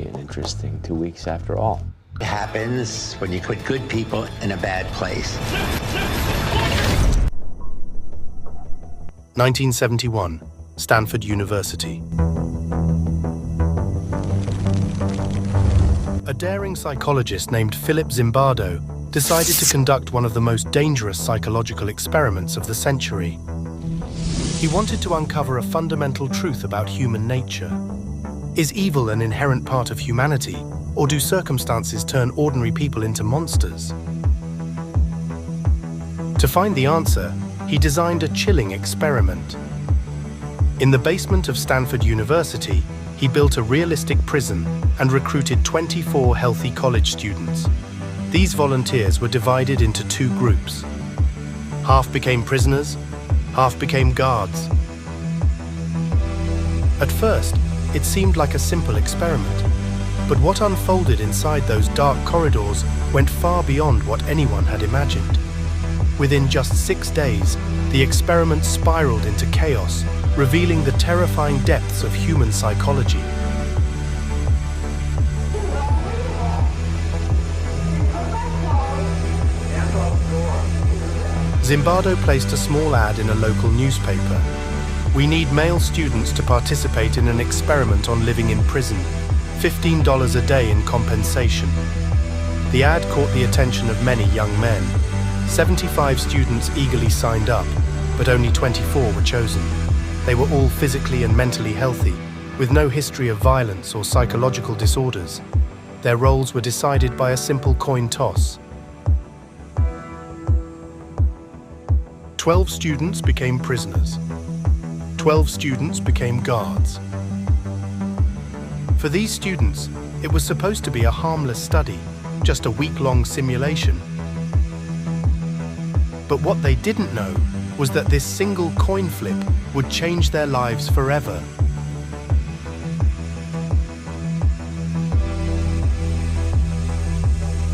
be an interesting 2 weeks after all. It happens when you put good people in a bad place. 1971, Stanford University. A daring psychologist named Philip Zimbardo decided to conduct one of the most dangerous psychological experiments of the century. He wanted to uncover a fundamental truth about human nature. Is evil an inherent part of humanity, or do circumstances turn ordinary people into monsters? To find the answer, he designed a chilling experiment. In the basement of Stanford University, he built a realistic prison and recruited 24 healthy college students. These volunteers were divided into two groups. Half became prisoners, half became guards. At first, it seemed like a simple experiment, but what unfolded inside those dark corridors went far beyond what anyone had imagined. Within just 6 days, the experiment spiraled into chaos, revealing the terrifying depths of human psychology. Zimbardo placed a small ad in a local newspaper. "We need male students to participate in an experiment on living in prison. $15 a day in compensation." The ad caught the attention of many young men. 75 students eagerly signed up, but only 24 were chosen. They were all physically and mentally healthy, with no history of violence or psychological disorders. Their roles were decided by a simple coin toss. 12 students became prisoners. 12 students became guards. For these students, it was supposed to be a harmless study, just a week-long simulation. But what they didn't know was that this single coin flip would change their lives forever.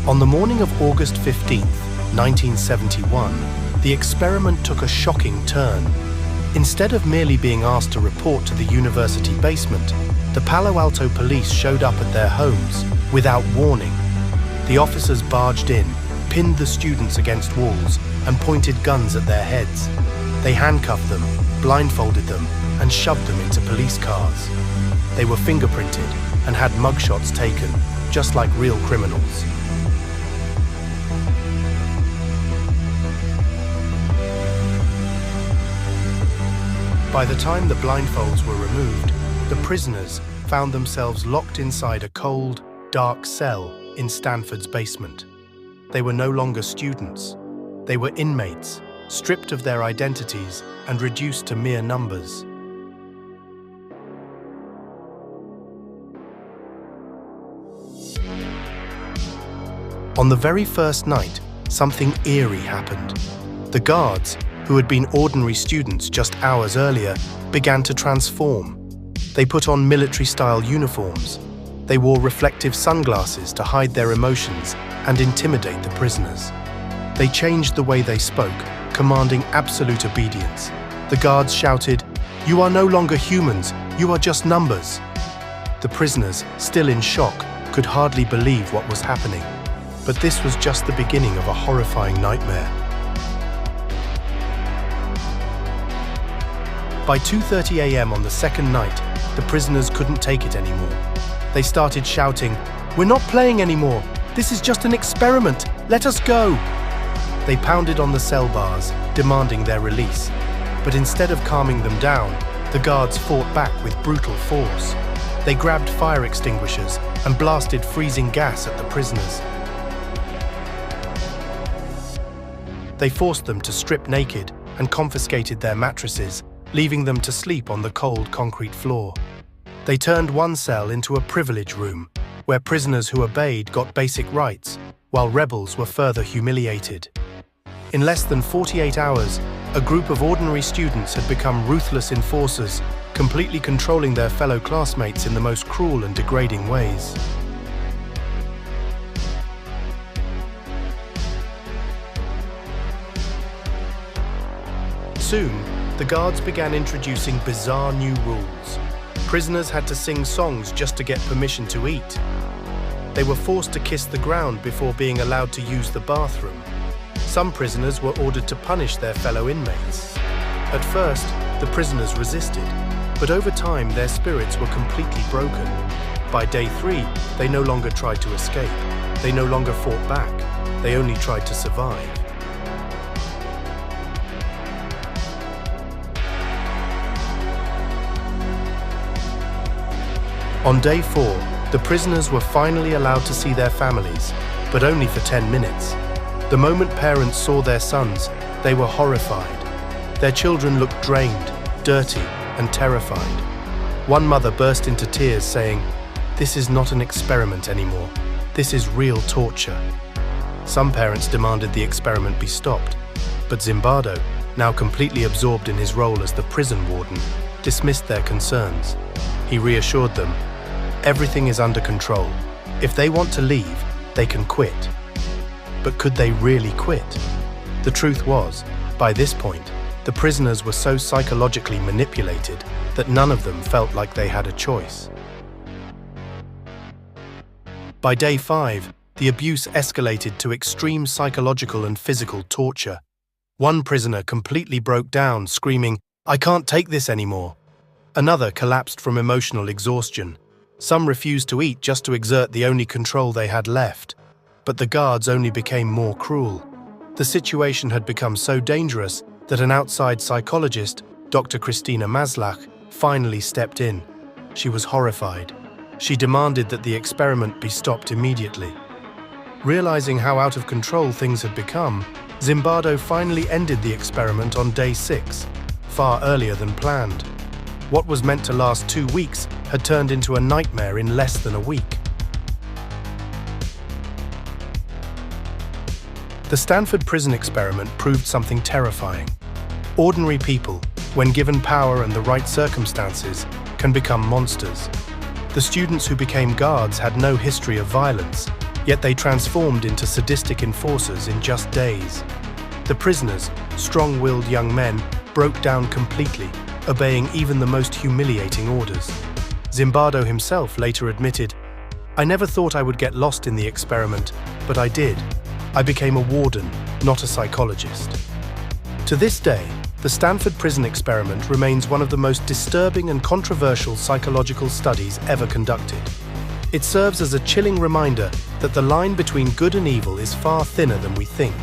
On the morning of August 15th, 1971, the experiment took a shocking turn. Instead of merely being asked to report to the university basement, the Palo Alto police showed up at their homes without warning. The officers barged in, pinned the students against walls, and pointed guns at their heads. They handcuffed them, blindfolded them, and shoved them into police cars. They were fingerprinted and had mugshots taken, just like real criminals. By the time the blindfolds were removed, the prisoners found themselves locked inside a cold, dark cell in Stanford's basement. They were no longer students. They were inmates, stripped of their identities and reduced to mere numbers. On the very first night, something eerie happened. The guards, who had been ordinary students just hours earlier, began to transform. They put on military-style uniforms. They wore reflective sunglasses to hide their emotions and intimidate the prisoners. They changed the way they spoke, commanding absolute obedience. The guards shouted, "You are no longer humans, you are just numbers." The prisoners, still in shock, could hardly believe what was happening. But this was just the beginning of a horrifying nightmare. By 2:30 a.m. on the second night, the prisoners couldn't take it anymore. They started shouting, "We're not playing anymore! This is just an experiment! Let us go!" They pounded on the cell bars, demanding their release. But instead of calming them down, the guards fought back with brutal force. They grabbed fire extinguishers and blasted freezing gas at the prisoners. They forced them to strip naked and confiscated their mattresses, leaving them to sleep on the cold concrete floor. They turned one cell into a privilege room, where prisoners who obeyed got basic rights, while rebels were further humiliated. In less than 48 hours, a group of ordinary students had become ruthless enforcers, completely controlling their fellow classmates in the most cruel and degrading ways. Soon, the guards began introducing bizarre new rules. Prisoners had to sing songs just to get permission to eat. They were forced to kiss the ground before being allowed to use the bathroom. Some prisoners were ordered to punish their fellow inmates. At first, the prisoners resisted, but over time their spirits were completely broken. By day 3, they no longer tried to escape. They no longer fought back. They only tried to survive. On day 4, the prisoners were finally allowed to see their families, but only for 10 minutes. The moment parents saw their sons, they were horrified. Their children looked drained, dirty, and terrified. One mother burst into tears saying, "This is not an experiment anymore. This is real torture." Some parents demanded the experiment be stopped, but Zimbardo, now completely absorbed in his role as the prison warden, dismissed their concerns. He reassured them, "Everything is under control. If they want to leave, they can quit." But could they really quit? The truth was, by this point, the prisoners were so psychologically manipulated that none of them felt like they had a choice. By day 5, the abuse escalated to extreme psychological and physical torture. One prisoner completely broke down, screaming, "I can't take this anymore." Another collapsed from emotional exhaustion. Some refused to eat just to exert the only control they had left. But the guards only became more cruel. The situation had become so dangerous that an outside psychologist, Dr. Christina Maslach, finally stepped in. She was horrified. She demanded that the experiment be stopped immediately. Realizing how out of control things had become, Zimbardo finally ended the experiment on day 6, far earlier than planned. What was meant to last 2 weeks had turned into a nightmare in less than a week. The Stanford Prison Experiment proved something terrifying. Ordinary people, when given power and the right circumstances, can become monsters. The students who became guards had no history of violence, yet they transformed into sadistic enforcers in just days. The prisoners, strong-willed young men, broke down completely, obeying even the most humiliating orders. Zimbardo himself later admitted, "I never thought I would get lost in the experiment, but I did. I became a warden, not a psychologist." To this day, the Stanford Prison Experiment remains one of the most disturbing and controversial psychological studies ever conducted. It serves as a chilling reminder that the line between good and evil is far thinner than we think.